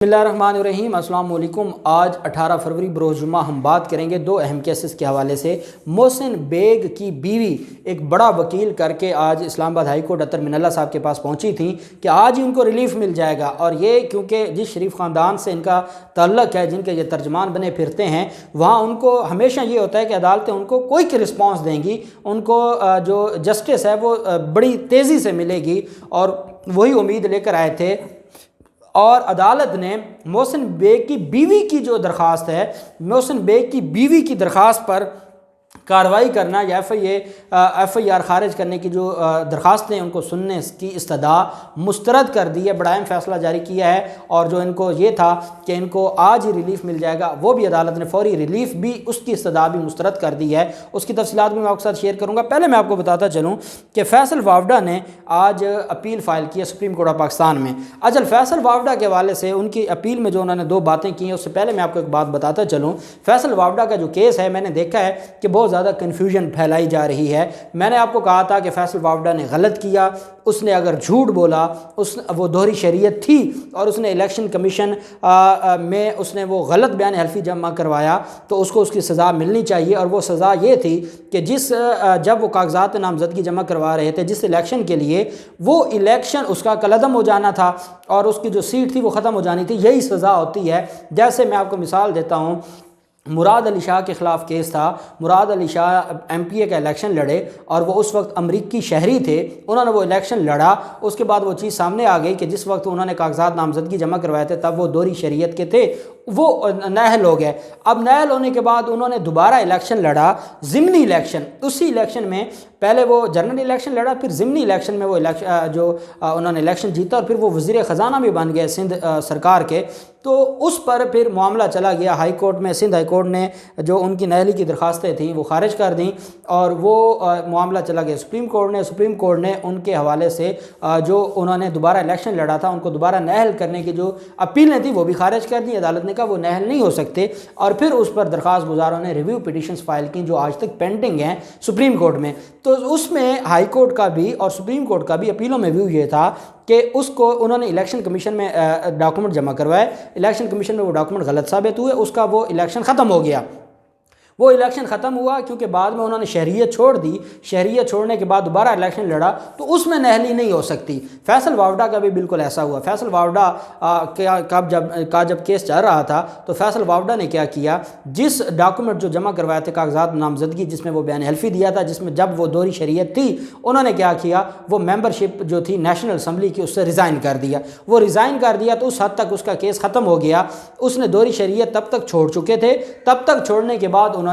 बिस्मिल्लाहिर्रहमानिर्रहीम। अस्सलाम वालेकुम। आज 18 फरवरी बरोज़ जुम्मा हम बात करेंगे दो अहम केसेस के हवाले से। मोहसिन बेग की बीवी एक बड़ा वकील करके आज इस्लामाबाद हाई कोर्ट अतर मिनल्ला साहब के पास पहुंची थी कि आज ही उनको रिलीफ मिल जाएगा। और ये क्योंकि जिस शरीफ ख़ानदान से इनका ताल्लुक़ है, जिनके ये तर्जमान बने फिरते हैं, वहाँ उनको हमेशा ये होता है कि अदालतें उनको कोई की रिस्पॉन्स देंगी, उनको जो जस्टिस है वो बड़ी तेज़ी से मिलेगी, और वही उम्मीद लेकर आए थे। और अदालत ने मोहसिन बेग की बीवी की जो दरख्वास्त है, मोहसिन बेग की बीवी की दरख्वास्त पर कार्रवाई करना या FIR खारिज करने की जो दरख्वास्तें हैं उनको सुनने की इस्तदा मुस्तरद कर दी है। बड़ा अहम फैसला जारी किया है। और जो इनको ये था कि इनको आज ही रिलीफ मिल जाएगा, वो भी अदालत ने फौरी रिलीफ भी, उसकी इस्तदा भी मुस्तरद कर दी है। उसकी तफसीलात भी मैं आपके साथ शेयर करूँगा। पहले मैं आपको बताता चलूँ कि फैसल वावडा ने आज अपील फ़ाइल की है सुप्रीम कोर्ट ऑफ पाकिस्तान में। अजल फैसल वावडा के हवाले से उनकी अपील में जो उन्होंने दो बातें की हैं, उससे पहले मैं आपको एक बात बताता चलूँ। फैसल वावडा का जो केस है, मैंने देखा है कि बहुत ज़्यादा कन्फ्यूजन फैलाई जा रही है। मैंने आपको कहा था कि फैसल वावडा ने गलत किया, उसने अगर झूठ बोला, वो दोहरी शरीयत थी, और उसने इलेक्शन कमीशन में उसने वो गलत बयान हल्फी जमा करवाया, तो उसको उसकी सज़ा मिलनी चाहिए। और वो सज़ा ये थी कि जब वो कागजात नामजदगी जमा करवा रहे थे जिस इलेक्शन के लिए, वो इलेक्शन उसका कलअदम हो जाना था और उसकी जो सीट थी वो ख़त्म हो जानी थी। यही सज़ा होती है। जैसे मैं आपको मिसाल देता हूँ, मुराद अली शाह के ख़िलाफ़ केस था। मुराद अली शाह MPA का इलेक्शन लड़े और वो उस वक्त अमरीकी शहरी थे। उन्होंने वो इलेक्शन लड़ा, उसके बाद वो चीज़ सामने आ गई कि जिस वक्त उन्होंने कागजात नामजदगी जमा करवाए थे तब वो दोहरी शरीयत के थे, वो नाअहल हो गए। अब नाअहल होने के बाद उन्होंने दोबारा इलेक्शन लड़ा, ज़िमनी इलेक्शन। उसी इलेक्शन में पहले वो जनरल इलेक्शन लड़ा, फिर ज़िमनी इलेक्शन में वो उन्होंने इलेक्शन जीता, और फिर वो वज़ीर ख़जाना भी बन गए सिंध सरकार के। तो उस पर फिर मामला चला गया हाई कोर्ट में। सिंध हाई कोर्ट ने जो उनकी नाअहली की दरख्वास्तें थीं वो खारिज कर दी, और वो मामला चला गया सुप्रीम कोर्ट ने उनके हवाले से जो उन्होंने दोबारा इलेक्शन लड़ा था, उनको दोबारा नाअहल करने की जो अपीलें थी वो भी खारिज कर दी। अदालत ने कहा वो नाअहल नहीं हो सकते, और फिर उस पर दरख्वास्त गुजारों ने रिव्यू पिटिशंस फाइल की जो आज तक पेंडिंग हैं सुप्रीम कोर्ट में। तो उसमें हाई कोर्ट का भी और सुप्रीम कोर्ट का भी अपीलों में व्यू ये था कि उसको उन्होंने इलेक्शन कमीशन में डॉक्यूमेंट जमा करवाए, इलेक्शन कमीशन में वो डॉक्यूमेंट गलत साबित हुए, उसका वो इलेक्शन ख़त्म हो गया। वो इलेक्शन ख़त्म हुआ क्योंकि बाद में उन्होंने शहरियत छोड़ दी। शहरियत छोड़ने के बाद दोबारा इलेक्शन लड़ा, तो उसमें नाअहली नहीं हो सकती। फैसल वावडा का भी बिल्कुल ऐसा हुआ। फैसल वावडा जब केस चल रहा था, तो फैसल वावडा ने क्या किया, जिस डॉक्यूमेंट जो जमा करवाए थे कागजात नामजदगी, जिसमें वो बयान हल्फी दिया था, जिसमें जब वो दोहरी शरीयत थी, उन्होंने क्या किया, वो मेंबरशिप जो थी नेशनल असम्बली की उससे रिज़ाइन कर दिया। वो रिज़ाइन कर दिया तो उस हद तक उसका केस ख़त्म हो गया। उसने दोहरी शरीयत तब तक छोड़ चुके थे, तब तक छोड़ने के बाद उन्होंने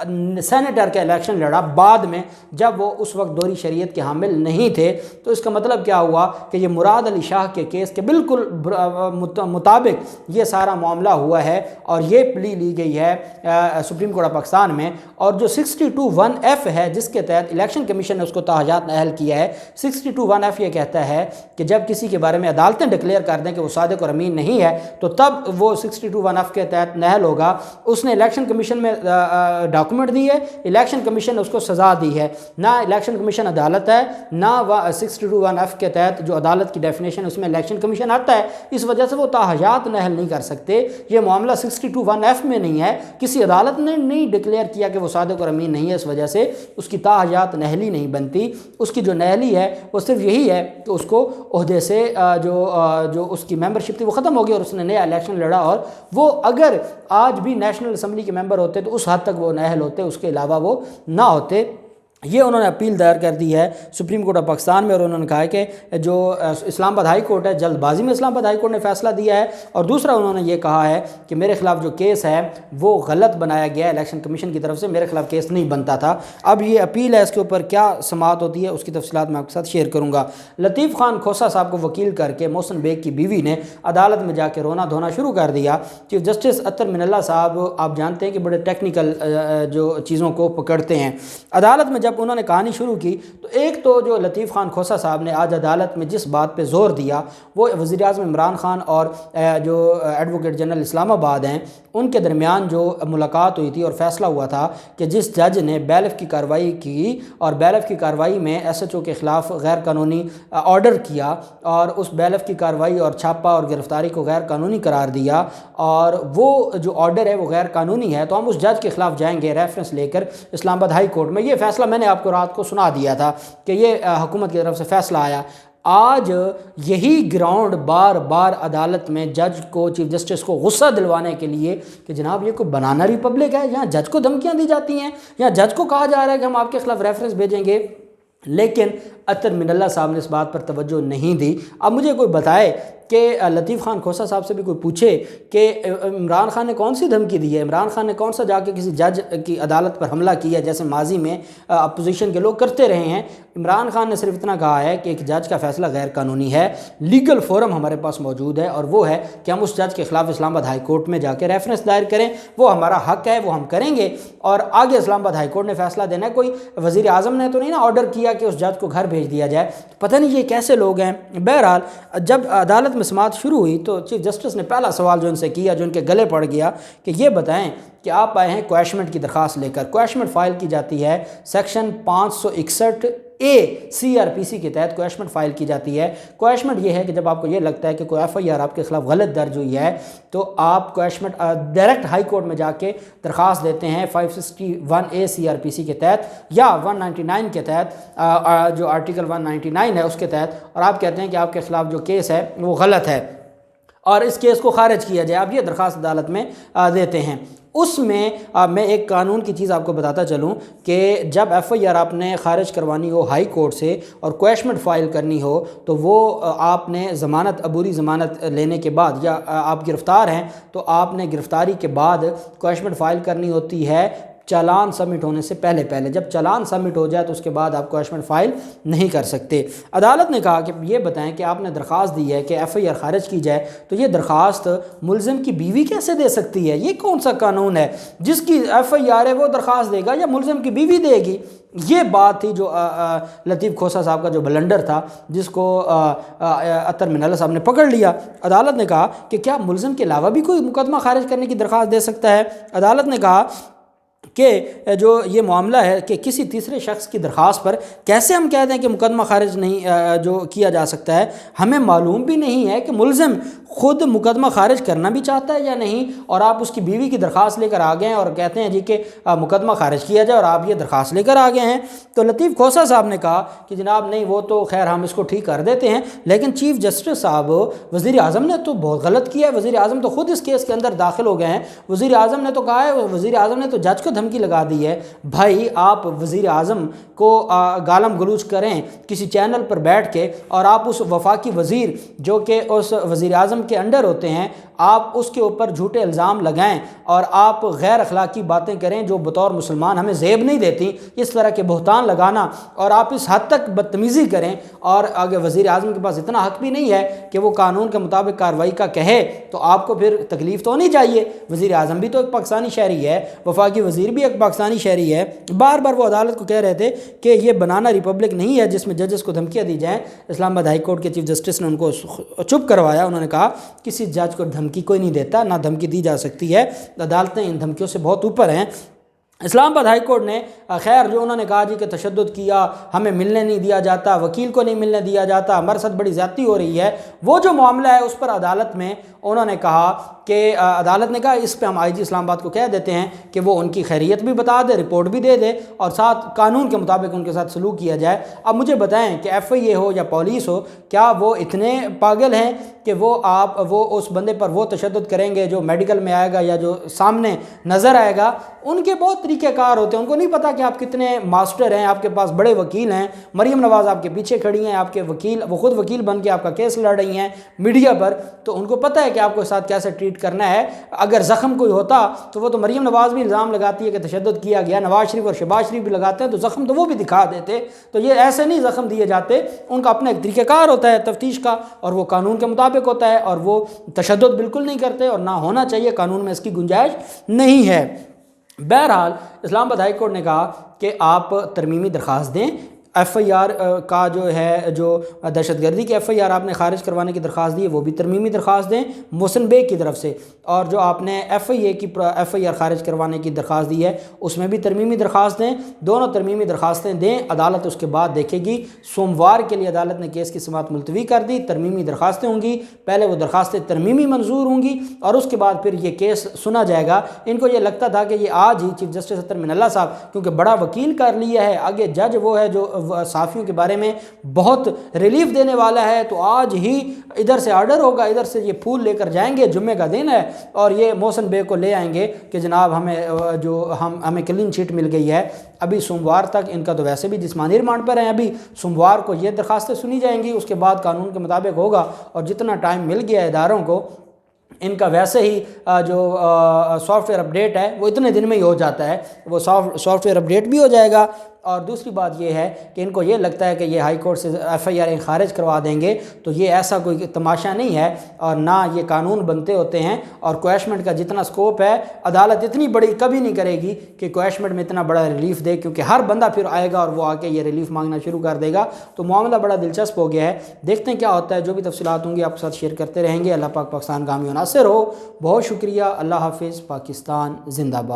सेनेटर का इलेक्शन लड़ा बाद में, जब वो उस वक्त दोहरी शरीयत के हामिल नहीं थे। तो इसका मतलब क्या हुआ कि ये मुराद अली शाह के केस के बिल्कुल मुताबिक ये सारा मामला हुआ है, और ये प्ली ली गई है सुप्रीम कोर्ट ऑफ पाकिस्तान में। और जो 62(1)(f है, जिसके तहत इलेक्शन कमीशन ने उसको ताहजात नाअहल किया है, 62(1)(f ये कहता है कि जब किसी के बारे में अदालतें डिक्लेयर कर दें कि वो सादिक और अमीन नहीं है, तो तब वो 62(1)(f के तहत नाअहल होगा। उसने इलेक्शन कमीशन में डॉक्यूमेंट दी है, इलेक्शन कमीशन ने उसको सज़ा दी है। ना इलेक्शन कमीशन अदालत है, ना 62(1)(f के तहत जो अदालत की डेफिनेशन उसमें इलेक्शन कमीशन आता है। इस वजह से वो ताहजात नाअहल नहीं कर सकते। ये मामला 62(1)(f में नहीं है, किसी अदालत ने नहीं डिक्लेयर किया कि वो सादिक और अमीन नहीं है, इस वजह से उसकी ताहजात नाअहली नहीं बनती। उसकी जो नाअहली है वो सिर्फ यही है कि उसको ओहदे से जो उसकी मेंबरशिप थी वो ख़त्म हो गई, और उसने नया इलेक्शन लड़ा। और वो अगर आज भी नेशनल असम्बली के मेंबर होते तो उस हद तक वो नाअहल होते, उसके अलावा वो ना होते। ये उन्होंने अपील दायर कर दी है सुप्रीम कोर्ट ऑफ पाकिस्तान में, और उन्होंने कहा है कि जो इस्लामाबाद हाई कोर्ट है, जल्दबाजी में इस्लामाबाद हाई कोर्ट ने फैसला दिया है। और दूसरा उन्होंने ये कहा है कि मेरे ख़िलाफ़ जो केस है वो गलत बनाया गया है इलेक्शन कमीशन की तरफ से, मेरे ख़िलाफ़ केस नहीं बनता था। अब ये अपील है, इसके ऊपर क्या समाअत होती है उसकी तफसीलात मैं आपके साथ शेयर करूँगा। लतीफ़ खान खोसा साहब को वकील करके मोहसिन बेग की बीवी ने अदालत में जाके रोना धोना शुरू कर दिया। चीफ जस्टिस अतर मिनल्ला साहब, आप जानते हैं कि बड़े टेक्निकल जो चीज़ों को पकड़ते हैं। अदालत में जब جب انہوں نے کہانی شروع کی تو ایک تو جو لطیف خان کھوسہ صاحب نے آج عدالت میں جس بات پہ زور دیا وہ وزیر اعظم عمران خان اور جو ایڈوکیٹ جنرل اسلام آباد ہیں ان کے درمیان جو ملاقات ہوئی تھی اور فیصلہ ہوا تھا کہ جس جج نے بیلف کی کارروائی کی اور بیلف کی کارروائی میں ایس ایچ او کے خلاف غیر قانونی آرڈر کیا اور اس بیلف کی کارروائی اور چھاپہ اور گرفتاری کو غیر قانونی قرار دیا اور وہ جو آرڈر ہے وہ غیر قانونی ہے، تو ہم اس جج کے خلاف جائیں گے ریفرنس لے کر اسلام آباد ہائی کورٹ میں۔ یہ فیصلہ میں نے آپ کو رات کو سنا دیا تھا کہ یہ حکومت کی طرف سے فیصلہ آیا۔ آج یہی گراؤنڈ بار بار عدالت میں جج کو، چیف جسٹس کو غصہ دلوانے کے لیے کہ جناب یہ کوئی بنانا ریپبلک ہے، یہاں جج کو دھمکیاں دی جاتی ہیں، یہاں جج کو کہا جا رہا ہے کہ ہم آپ کے خلاف ریفرنس بھیجیں گے، لیکن اطہر من اللہ صاحب نے اس بات پر توجہ نہیں دی۔ اب مجھے کوئی بتائے کہ لطیف خان کھوسہ صاحب سے بھی کوئی پوچھے کہ عمران خان نے کون سی دھمکی دی ہے، عمران خان نے کون سا جا کے کسی جج کی عدالت پر حملہ کیا جیسے ماضی میں اپوزیشن کے لوگ کرتے رہے ہیں۔ عمران خان نے صرف اتنا کہا ہے کہ ایک جج کا فیصلہ غیر قانونی ہے، لیگل فورم ہمارے پاس موجود ہے اور وہ ہے کہ ہم اس جج کے خلاف اسلام آباد ہائی کورٹ میں جا کے ریفرنس دائر کریں، وہ ہمارا حق ہے، وہ ہم کریں گے اور آگے اسلام آباد ہائی کورٹ نے فیصلہ دینا ہے۔ کوئی وزیر اعظم نے تو نہیں نا آرڈر کیا کہ اس جج کو گھر بھیج دیا جائے، پتہ نہیں یہ کیسے لوگ ہیں۔ بہرحال جب عدالت میں سماعت شروع ہوئی تو چیف جسٹس نے پہلا سوال جو ان سے کیا، جو ان کے گلے پڑ گیا کہ یہ بتائیں کہ آپ آئے ہیں کویشمنٹ کی درخواست لے کر، کویشمنٹ فائل کی جاتی ہے سیکشن 561 اے سی آر پی سی کے تحت کویشمنٹ فائل کی جاتی ہے۔ کویشمنٹ یہ ہے کہ جب آپ کو یہ لگتا ہے کہ کوئی ایف آئی آر آپ کے خلاف غلط درج ہوئی ہے تو آپ کویشمنٹ ڈائریکٹ ہائی کورٹ میں جا کے درخواست دیتے ہیں 561 اے سی آر پی سی کے تحت یا 199 کے تحت، جو آرٹیکل 199 ہے اس کے تحت، اور آپ کہتے ہیں کہ آپ کے خلاف جو کیس ہے وہ غلط ہے اور اس کیس کو خارج کیا جائے، آپ یہ درخواست عدالت میں دیتے ہیں۔ اس میں میں ایک قانون کی چیز آپ کو بتاتا چلوں کہ جب ایف آئی آر آپ نے خارج کروانی ہو ہائی کورٹ سے اور کویشمنٹ فائل کرنی ہو تو وہ آپ نے ضمانت، عبوری ضمانت لینے کے بعد یا آپ گرفتار ہیں تو آپ نے گرفتاری کے بعد کویشمنٹ فائل کرنی ہوتی ہے چالان سبمٹ ہونے سے پہلے۔ جب چالان سبمٹ ہو جائے تو اس کے بعد آپ کویشمنٹ فائل نہیں کر سکتے۔ عدالت نے کہا کہ یہ بتائیں کہ آپ نے درخواست دی ہے کہ ایف آئی آر خارج کی جائے تو یہ درخواست ملزم کی بیوی کیسے دے سکتی ہے؟ یہ کون سا قانون ہے؟ جس کی ایف آئی آر ہے وہ درخواست دے گا یا ملزم کی بیوی دے گی؟ یہ بات تھی جو لطیف کھوسہ صاحب کا جو بلنڈر تھا جس کو اطہر من اللہ صاحب نے پکڑ لیا۔ عدالت نے کہا کہ کیا ملزم کے علاوہ بھی کوئی مقدمہ خارج کرنے کی درخواست دے سکتا ہے؟ عدالت نے کہا کہ جو یہ معاملہ ہے کہ کسی تیسرے شخص کی درخواست پر کیسے ہم کہہ دیں کہ مقدمہ خارج نہیں جو کیا جا سکتا ہے؟ ہمیں معلوم بھی نہیں ہے کہ ملزم خود مقدمہ خارج کرنا بھی چاہتا ہے یا نہیں، اور آپ اس کی بیوی کی درخواست لے کر آ گئے ہیں اور کہتے ہیں جی کہ مقدمہ خارج کیا جائے اور آپ یہ درخواست لے کر آ گئے ہیں۔ تو لطیف کھوسہ صاحب نے کہا کہ جناب نہیں، وہ تو خیر ہم اس کو ٹھیک کر دیتے ہیں، لیکن چیف جسٹس صاحب وزیر اعظم نے تو بہت غلط کیا ہے، وزیر اعظم تو خود اس کیس کے اندر داخل ہو گئے ہیں، وزیر اعظم نے تو کہا ہے، وزیر اعظم نے تو جج کو دھمکی لگا دی ہے۔ بھائی آپ وزیر اعظم کو گالم گلوچ کریں کسی چینل پر بیٹھ کے اور آپ اس وفاقی وزیر جو کہ اس وزیر اعظم کے انڈر ہوتے ہیں آپ اس کے اوپر جھوٹے الزام لگائیں اور آپ غیر اخلاقی باتیں کریں جو بطور مسلمان ہمیں زیب نہیں دیتی، اس طرح کے بہتان لگانا اور آپ اس حد تک بدتمیزی کریں، اور آگے وزیر اعظم کے پاس اتنا حق بھی نہیں ہے کہ وہ قانون کے مطابق کارروائی کا کہے، تو آپ کو پھر تکلیف تو ہونی چاہیے۔ وزیر اعظم بھی تو ایک پاکستانی شہری ہے، وفاقی وزیر بھی ایک پاکستانی شہری ہے۔ بار بار وہ عدالت کو کہہ رہے تھے کہ یہ بنانا ریپبلک نہیں ہے جس میں ججز کو دھمکیاں دی جائیں۔ اسلام آباد ہائی کورٹ کے چیف جسٹس نے ان کو چپ کروایا، انہوں نے کہا کسی جج کو دھمکی کوئی نہیں دیتا، نہ دھمکی دی جا سکتی ہے، عدالتیں ان دھمکیوں سے بہت اوپر ہیں۔ اسلام آباد ہائی کورٹ نے خیر جو انہوں نے کہا جی کہ تشدد کیا، ہمیں ملنے نہیں دیا جاتا، وکیل کو نہیں ملنے دیا جاتا، ہمارے ساتھ بڑی زیادتی ہو رہی ہے، وہ جو معاملہ ہے اس پر عدالت میں انہوں نے کہا کہ عدالت نے کہا اس پہ ہم آئی جی اسلام آباد کو کہہ دیتے ہیں کہ وہ ان کی خیریت بھی بتا دے، رپورٹ بھی دے دے اور ساتھ قانون کے مطابق ان کے ساتھ سلوک کیا جائے۔ اب مجھے بتائیں کہ ایف آئی اے ہو یا پولیس ہو، کیا وہ اتنے پاگل ہیں کہ وہ اس بندے پر وہ تشدد کریں گے جو میڈیکل میں آئے گا یا جو سامنے نظر آئے گا؟ ان کے بہت طریقہ کار ہوتے ہیں، ان کو نہیں پتا کہ آپ کتنے ماسٹر ہیں، آپ کے پاس بڑے وکیل ہیں، مریم نواز آپ کے پیچھے کھڑی ہیں، آپ کے وکیل وہ خود وکیل بن کے آپ کا کیس لڑ رہی ہیں میڈیا پر، تو ان کو پتہ ہے کہ آپ کو ساتھ کیسے ٹریٹ کرنا ہے۔ اگر زخم کوئی ہوتا تو وہ تو مریم نواز بھی الزام لگاتی ہے کہ تشدد کیا گیا، نواز شریف اور شہباز شریف بھی لگاتے ہیں، تو زخم تو وہ بھی دکھا دیتے۔ تو یہ ایسے نہیں زخم دیے جاتے، ان کا اپنا ایک طریقہ کار ہوتا ہے تفتیش کا، اور وہ قانون کے مطابق ہوتا ہے، اور وہ تشدد بالکل نہیں کرتے اور نہ ہونا چاہیے، قانون میں اس کی گنجائش نہیں ہے۔ बहरहाल इस्लामाबाद हाई कोर्ट ने कहा कि आप तरमीमी दरख्वास्त दें। FIR का जो है, जो दहशतगर्दी की FIR आपने खारिज करवाने की दरख्वास्त दी है वो भी तरमीमी दरख्वास्त दें मोहसिन बेग की तरफ से, और जो आपने FIA की FIR खारिज करवाने की दरख्वास्त दी है उसमें भी तरमीमी दरख्वास्त दें। दोनों तरमीमी दरख्वास्तें दें, अदालत उसके बाद देखेगी। सोमवार के लिए अदालत ने केस की समाअत मुलतवी कर दी। तरमीमी दरख्वास्तें होंगी, पहले वो दरख्वास्तें तरमीमी मंजूर होंगी और उसके बाद फिर ये केस सुना जाएगा। इनको ये लगता था कि ये आज ही चीफ जस्टिस अतर मिनल्ला साहब क्योंकि बड़ा वकील कर लिया है, आगे जज वो है जो साफ़ियों के बारे में बहुत रिलीफ देने वाला है, तो आज ही इधर से आर्डर होगा, इधर से ये फूल लेकर जाएंगे, जुम्मे का दिन है और ये मोहसिन बेग को ले आएंगे कि जनाब हमें क्लीन चिट मिल गई है। अभी सोमवार तक इनका तो वैसे भी जिस्मानी रिमांड पर है, अभी सोमवार को ये दरखास्तें सुनी जाएंगी, उसके बाद कानून के मुताबिक होगा। और जितना टाइम मिल गया इदारों को, इनका वैसे ही जो सॉफ्टवेयर अपडेट है वो इतने दिन में ही हो जाता है, वो सॉफ्टवेयर अपडेट भी हो जाएगा। और दूसरी बात ये है कि इनको ये लगता है कि ये हाई कोर्ट से FIR खारिज करवा देंगे, तो ये ऐसा कोई तमाशा नहीं है और ना ये कानून बनते होते हैं। और क्वैशमेंट का जितना स्कोप है, अदालत इतनी बड़ी कभी नहीं करेगी कि क्वैशमेंट में इतना बड़ा रिलीफ दे, क्योंकि हर बंदा फिर आएगा और वो आके ये रिलीफ मांगना शुरू कर देगा। तो मामला बड़ा दिलचस्प हो गया है, देखते हैं क्या होता है। जो भी तफसीलात होंगी आपके साथ शेयर करते रहेंगे। अल्लाह पाक पाकिस्तान गामी नासिर हो। बहुत शुक्रिया। अल्लाह हाफिज़। पाकिस्तान जिंदाबाद।